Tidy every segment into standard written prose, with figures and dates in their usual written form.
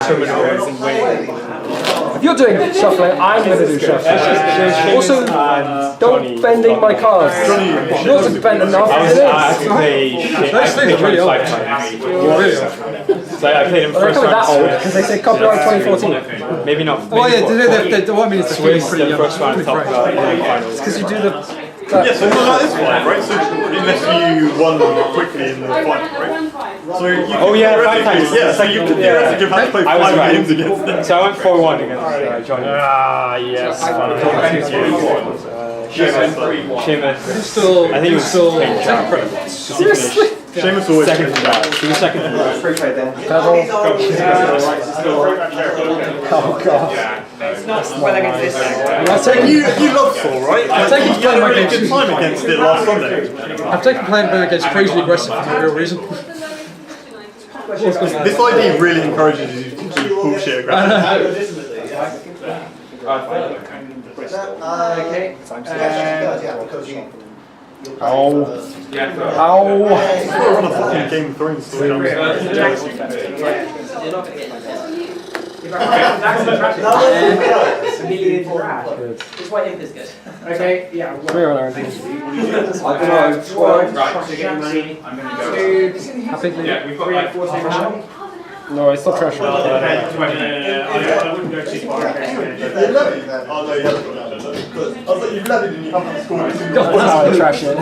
terminals and wait. If you're doing shuffling, I'm going to do shuffling. Also, don't bending my cards. Yours are bent enough. I can play shit. I can play really old. 5 times. So I played him They're first coming that round. old because they say copyright 2014. Maybe not. Oh yeah, what I mean is the Swiss, pretty the young. first round, top finals. Because you do the. Yeah, so not like this one, right? So unless you won quickly in the final, right? So you Oh yeah, 5 times. Yeah, so you could theoretically have to play 5 games against them. So I went 4-1 against Johnny. Ah, yes. Seamus. Still, I think he was still playing jab. Seriously? Seamus always Second from that. He was second from that. Oh god. It's not well against this guy. I've taken You love Saul, right? I've taken you had a playing really against good time against it last Sunday. I've taken playing against crazily aggressive for no real reason. This idea really encourages you to keep bullshit aggressive. Okay. Ow. We're on a fucking Game of Thrones story. It's quite imp is good. Okay, yeah. 3 on R&D. I don't know. Happy? Yeah, we've got 4 seconds. No, it's not trash. I wouldn't go too far. Oh no, you haven't got that. I was like, you've levied and you haven't scored. God, that's how I trash it.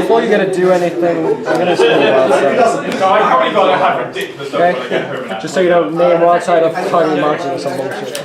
Before you get to do anything, I'm going to say Wildside. So I probably got to have ridiculous stuff when I get home now. Just so you don't name Wildside of Tiny Martin or some bullshit.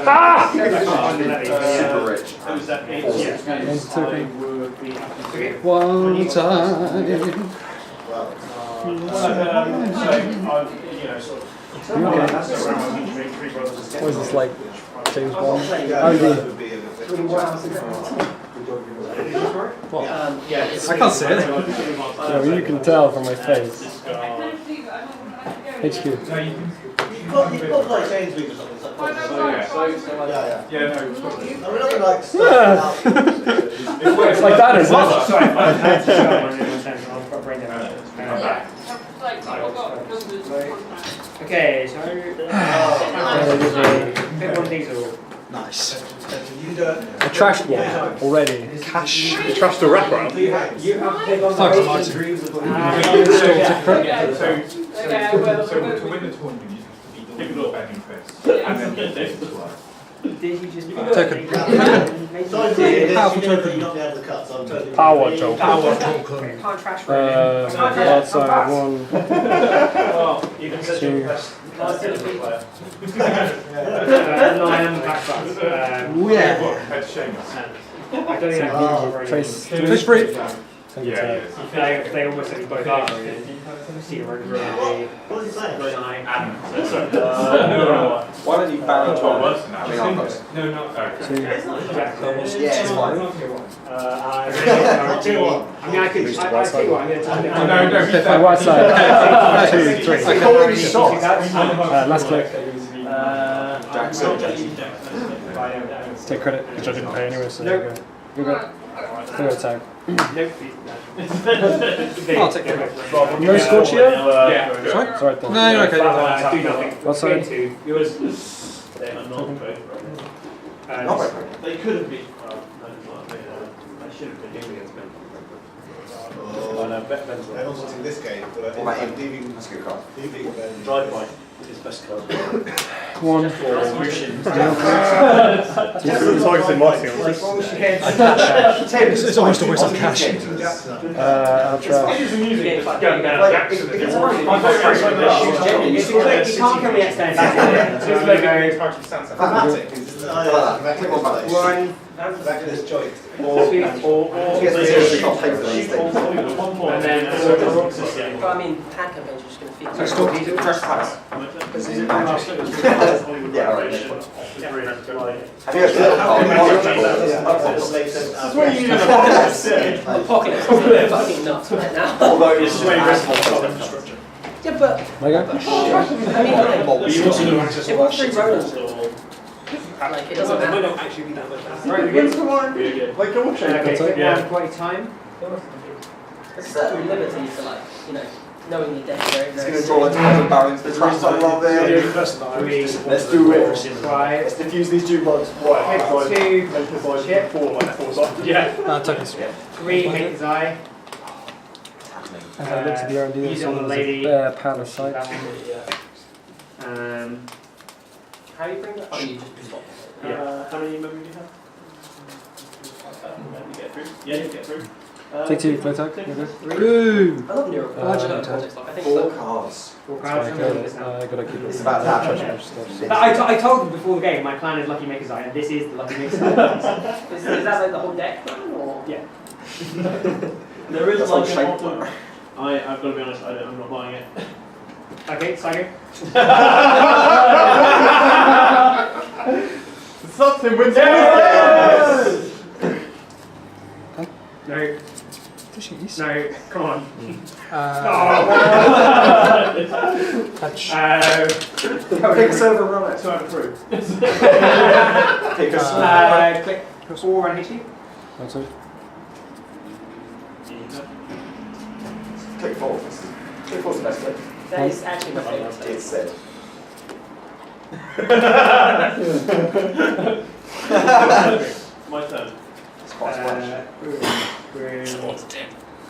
Ah! Super rich. One time. What is this like? James Bond? R&D. I can't see it. No, you can tell from my face. HQ. You've got like Sainsbury's or something. Yeah, no. We're not like It's like that, isn't it? Okay, so pick one of these all. Nice. I trashed one already. Cash. You trashed a rapper out. Thanks, Martin. So to win the tournament, you have to beat the betting first, and then beat David as well. Did you just Token. Powerful token. Not the other cuts. I'm totally. Power token. Power token. Can't trash Outside one. You can Two. No, I am backpack. Yeah. Head Seamus. I don't think I can very Trace. Fish break. Yeah. They almost said both are. See What is he saying? Why don't you ban each one? I mean, I'm not. No, not okay. Yeah, it's fine. I mean, I could. I tell you what, I'm going to take it. My right side. 2, 3. Last click. Take credit, which I didn't pay anyway, so there you go. You're good. Clear attack. I'll take it. No scorch here? Yeah. Sorry? It's alright then. No, you're okay. Do nothing. What side? Yours. They could have been. I should have been doing against Ben. I also in this game, but What about him? That's a good card. drive by his best card. 1. It's targeting Martin. It's almost a waste of cash. I'll try. You can't kill me extend. One. Back in this joint. And then. But I mean, Packer bench is just going to feed. These are fresh packs. Yeah, alright. This is where you Apocalypse. Fucking nuts right now. Although it's just Yeah, but. I go? I mean, like, it was 3 rodents. Like, it doesn't matter. Right, Like, go watch it. Okay, so Yeah. quality time. There's certain liberties to like, you know, knowing your deck very, It's very going to draw loads of barrels into the traps I love it. Let's do it. Let's diffuse these jukebox. What? Two. Make the boys hit 4 like 4 sides. Yeah. Tokens. 3 hit his eye. As I look to the R&D, Use it on the there's lady. a bare palace site. That one. How do you bring that? Oh, you just stop. How many memory do you have? You get through? Yeah, you get through. Take 2, play tag. Ooh. I love neural projects. Like, I think 4 so. cards. I gotta keep it. It's about to happen. I told them before the game my plan is Lucky Maker's Eye, and this is the Lucky Maker's Eye. Is that like the whole deck plan, or? Yeah. There is That's like like an shape. option. I've got to be honest, I'm not buying it. Okay, psychic. Something wins. Yes! No, Jeez. no, come on. Touch. Pick a server run it. 2 out of 3. Pick a server. Click 4 on HP. That's it. Click 4. Click 4's the best click. That is actually my favourite. It's said. My turn. It's quite splash.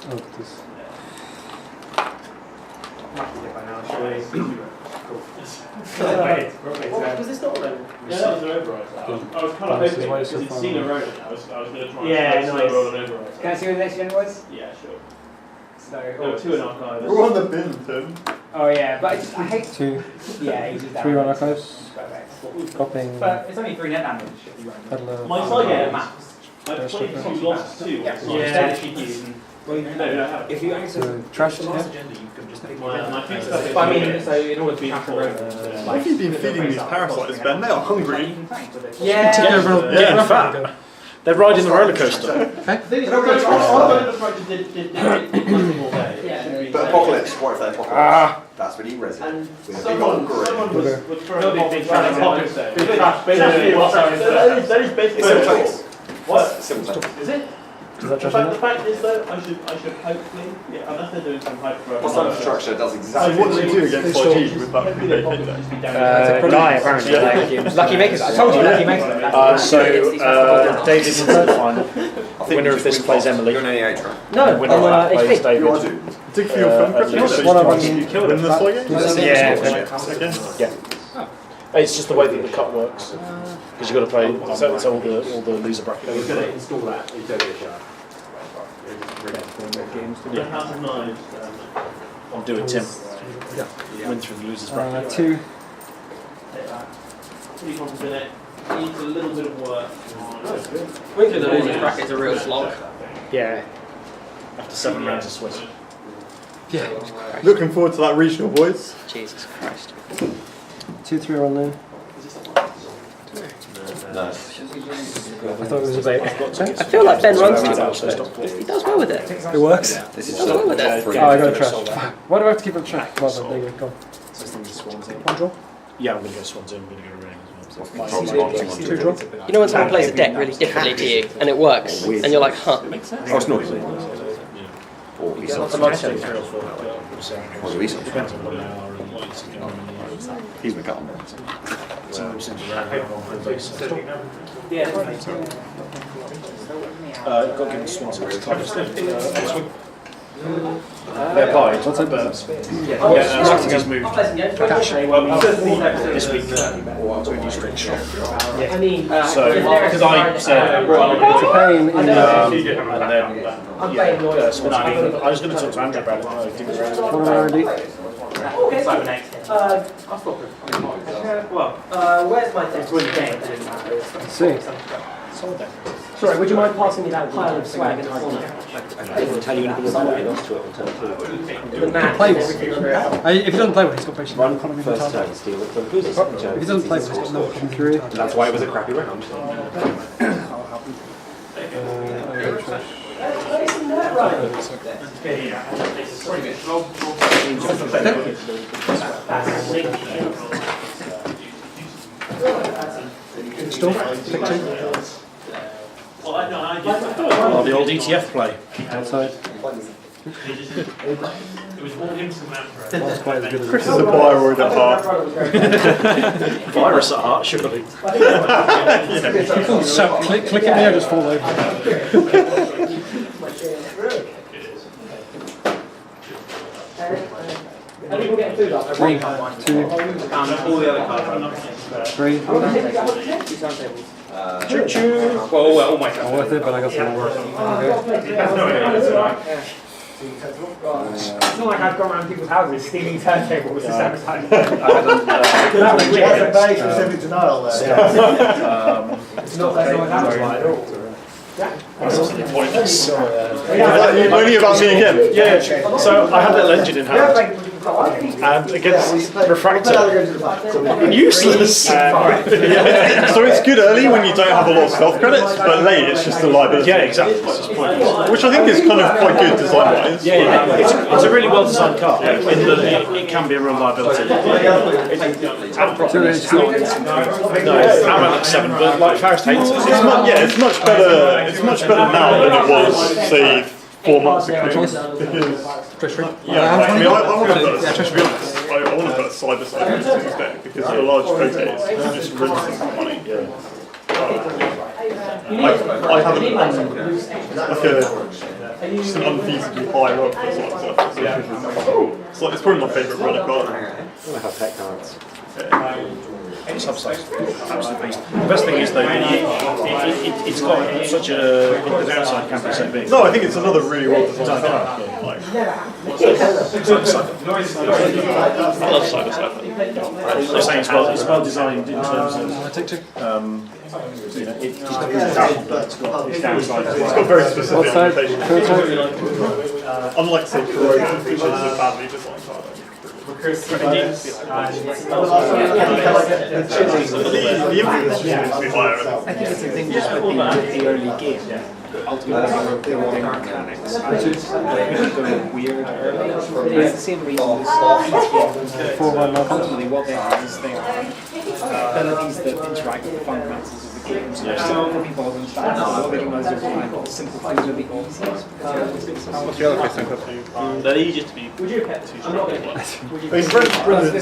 Oh, this. Must be by now, surely. Was this not alone? Yeah, that was an override. I was kind of Balance is hoping, way because so it's far seen a away. road, I was going to try Yeah, and slow nice. roll an override. Can I see what the next gen was? Yeah, sure. So, There were 2 in archive. We're on the bin, Tim. oh yeah, but I hate. 2, Yeah, he did that. 3 on archives. Perfect. Copying. But it's only 3 net damage if you run. Peddler. My side Yeah, games, maps. I've played 2 losses too. Yeah, GPUs. No, I haven't. If you access So, trash the here. last agenda, you can just pick My few stuff is. But I mean, so in order to be track Why have you been feeding these parasites, Ben? They are hungry. Yeah. Take over Yeah, getting fat. They're riding the roller coaster. The thing is, I did nothing all day. Yeah. But Apocalypse, what if they're Apocalypse? That's when he resin. And With a big someone old grin. was throwing No, bombs big around trash. Apocalypse Day. Big trash, basically. That is It's basically simultaneous. what? Simultaneous. Is it? Does that The trash in fact is though, I should hopefully, yeah, unless they're doing some hype for What's that structure does So exactly what do you do against YG with that big hit there? Dyer, apparently. Lucky Makers. I told you, Lucky Makers. David into the final. Winner of this plays Emily. You're an NEA track. No, Winner of that plays HP. You want David. to dig for your film at preference, least so you one of can them win this play game? Yeah. Okay. It's just the way that the cut works. Because you've got to play so all the loser brackets. He's going to install that. He's doing it, yeah. The House of Knives. I'm doing Tim. Win through the losers bracket. 2. Take that. Pretty confident in it. Needs a little bit of work. Going through the losers bracket's a real slog. Yeah. After 7 rounds of Swiss. Looking forward to that regional, boys. Jesus Christ. 2, 3 on then. No. I thought it was about. I feel like Ben runs too much though. He does well with it. It works. This is Does well with it. Oh, I got a trash. Why do I have to keep it trash? Well, there you go. One draw? Yeah, I'm going to go Swansea. I'm going to go Ring as well. 2 draw. You know when someone plays a deck really differently to you and it works and you're like, huh. Oh, it's not. Or we saw some. Or we saw Depends on what they are and what it's going on. He's been cut on there. Got to give it Swansea. They're applied. What's it? Swansea's moved this week to a new strict shop. I mean, So, because I said, It's a pain in and then I'm playing yours. Swansea, I was going to talk to Andrew about it, I didn't realise. What am I already? Where's my deck? Let's see. Sorry, would you mind passing me that pile of swag in the corner? I didn't tell you anything about it. Lost to it on turn 2. The mat Play and with. everything under it. If he doesn't play with, he's got patient. Run Economy first mentality. turn, steal it from who's his second turn. If he doesn't play with, he's got no economy theory. That's why it was a crappy round. Isn't that right? Install. Pick 2. Well, I know, I Oh, the old ETF play. Outside. It was all instant mantra. That's quite as good as Chris is a thyroid at heart. Virus at heart, surely. So click in there, just fall over. Three, two, All the other cards. three. Choo-choo. Well, all my Not worth it, but I got some more. Okay. It's not like I've gone around people's houses stealing turntables to sabotage. That's very specific to know. It's not that someone's house at all. Pointless. Only about me again. Yeah, so I had that engine in hand, and against refractor, useless. Yeah. So it's good early when you don't have a lot of stealth credits, but late it's just a liability. Yeah, exactly. It's just pointless. Which I think is kind of quite good design-wise. Yeah, it's a really well-designed car. In that it can be a real liability. No, I'm at 7, but like Faris hates it. It's much better. It's much better now than it was, say, 4 months ago. Because yeah, I mean, I want to put. To be honest, I want to put a side-by-side instead because for a large case, you just rinse some money. I have just an unfeasibly high rock for sort of stuff. It's probably my favourite runner card. I have pet cards. It's absolute beast. The best thing is though, it's got such a the downside can't be so big. No, I think it's another really well designed car. Like, I love side-by-side. I'm saying it's well designed in terms of it's got very specific limitations. Unlike say Corona, which is a badly designed car. The influence seems to be higher. I think it's a thing just with the early game. Ultimately, they were building mechanics. They go weird early. It's the same reason ultimately what they are is they are abilities that interact with the fundamentals of the game. So there's still for people to understand what they can do over time, but the simple things are the easiest. What's the other question? They're easiest to be. Would you pet? This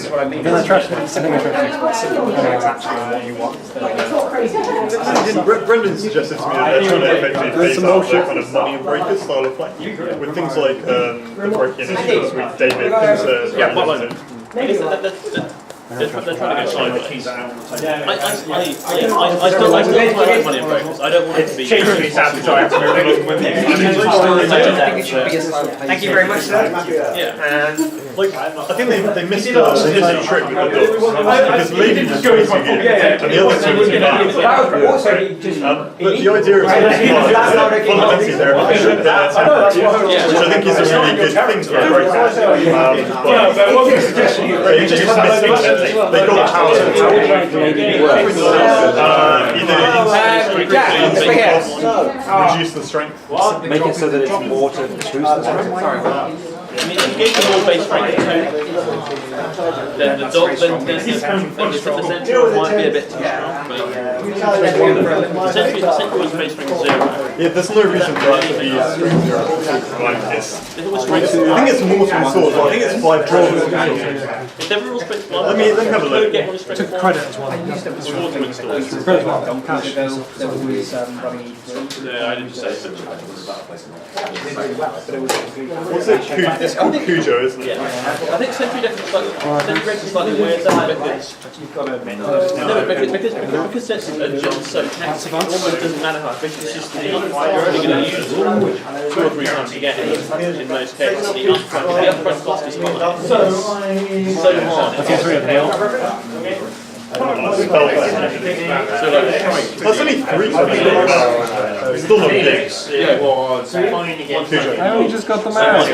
is what I mean. I trust it. I think I trust it. Exactly what you want. Brendan suggested to me that they're trying to effectively phase out their kind of money and breakers style of play with things like the break-in issues with David. They're trying to go sideways. I still like money and breakers. I don't want it to be. Thank you very much, sir. Yeah. Like, I think they missed the trick with the dogs because the lady was way too good and the other two were too bad. But the idea is fundamentally they're efficient, which I think is a really good thing for a breaker. They just missed it. They got the power to reduce the strength. Make it so that it's more to choose the I mean, if you gave them more base strength then the dog, then the central might be a bit too strong, but essentially was base strength 0. Yeah, there's no reason for that to be strength 0. Like, I think it's more to swords, I think it's 5 draws. If they were all strength 1, let me have a look. Took credit as well. Swords were installed. Yeah, I didn't say so. What's it? It's called Cujo, isn't it? Yeah. I think Century Deck is slightly weird though, because because Century adjusts so tactically, it almost doesn't matter how efficient it's just you're only going to use 2 or 3 times to get it in most cases. The upfront cost is high. So hard. Okay, 3 of them. That's only 3 still not big. It was. I only just got them out.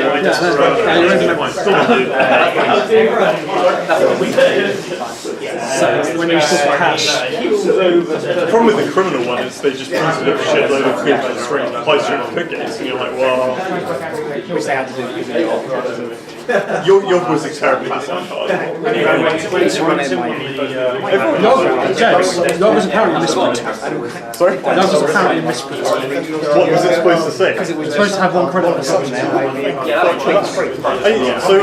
So when you still cash. The problem with the criminal one is they just printed a shitload of good high strength cookies, and you're like, well. Which they had to do because they your quiz is terribly designed. Yours was apparently misspelled. Sorry? Yours was apparently misspelled. What was it supposed to say? It's supposed to have one credit for something. So,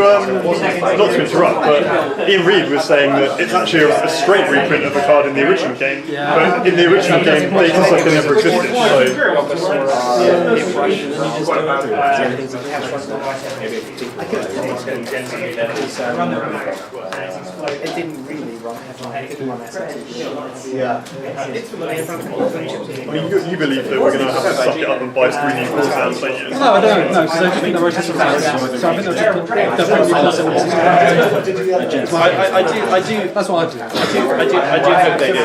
not to interrupt, but Ian Reid was saying that it's actually a straight reprint of the card in the original game, but in the original game, Data Sucker never existed, so... It didn't really run You believe that we're going to have to suck it up and buy 3 new cores out, don't you? No, I don't. No, because I just think they're rotating fast. So I think they'll just put I do. That's what I do. I do think they do.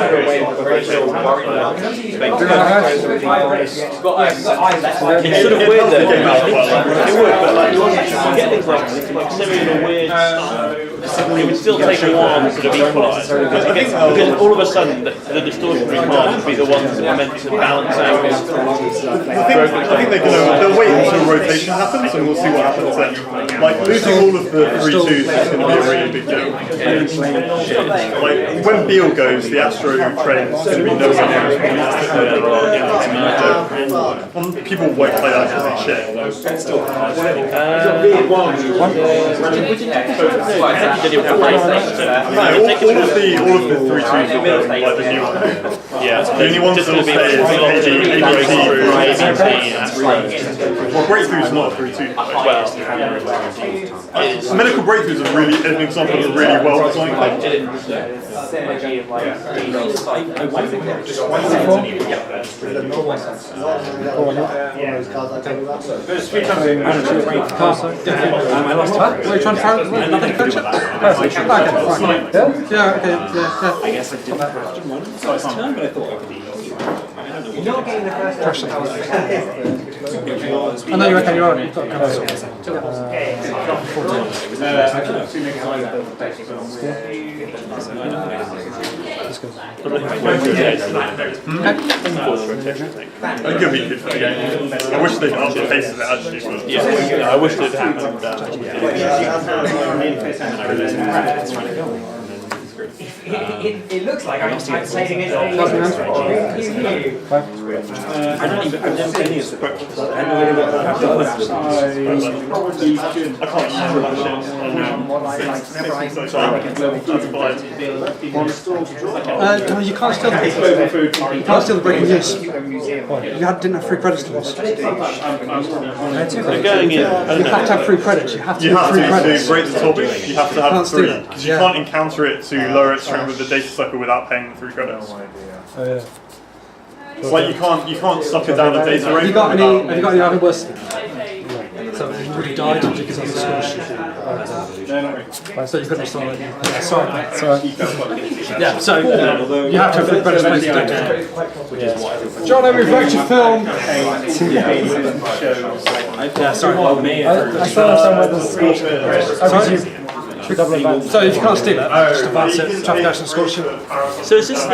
It's sort of weird though. It would, but like you get things like similar weird stuff. It would still take a while to sort of equalise because all of a sudden the distortionary cards would be the ones that are meant to balance out. I think they'll wait until rotation happens and we'll see what happens then. Like losing all of the 3-2s is going to be a really big deal. Like when Beal goes, the Astro train is going to be nowhere near as fantastic. People won't play that because it's shit. Did you have all of the 3-2s will go like the new one. Yeah, the only ones that will stay is well, Breakthrough's not a 3-2. Medical Breakthroughs are really an example of a really well designed card. I lost her. Are you trying to throw another coach? Yeah, okay, yeah. I guess I did that question one first turn, but I thought I could You're not getting the first Pressure. I know you're okay, you're on. You've got I think it'll be good for the game. I wish they'd up the pace of it actually, but yeah, I wish it had happened. It looks like I'm taking it. I've never seen any of the questions. I know really what I've done. I can't remember that shit. no, you can't steal the you can't steal the breaking news. You didn't have 3 credits to this. They're going in. You have to have 3 credits. You have to You have 3 have to credits. break the topic, you have to have Can't 3. steal it. Because you can't encounter it to lower its strength with the Data Sucker without paying the 3 credits. It's like you can't sucker down a data Have you rate. got any other worse? So you would have died because of the score. So you couldn't have stolen it. Sorry. Yeah, so you have to have 3 credits to play the data. John, I reflected film. Yeah, sorry. I saw somewhere the score. So if you can't steal it, just advance it, traffic action, scorch it. So is this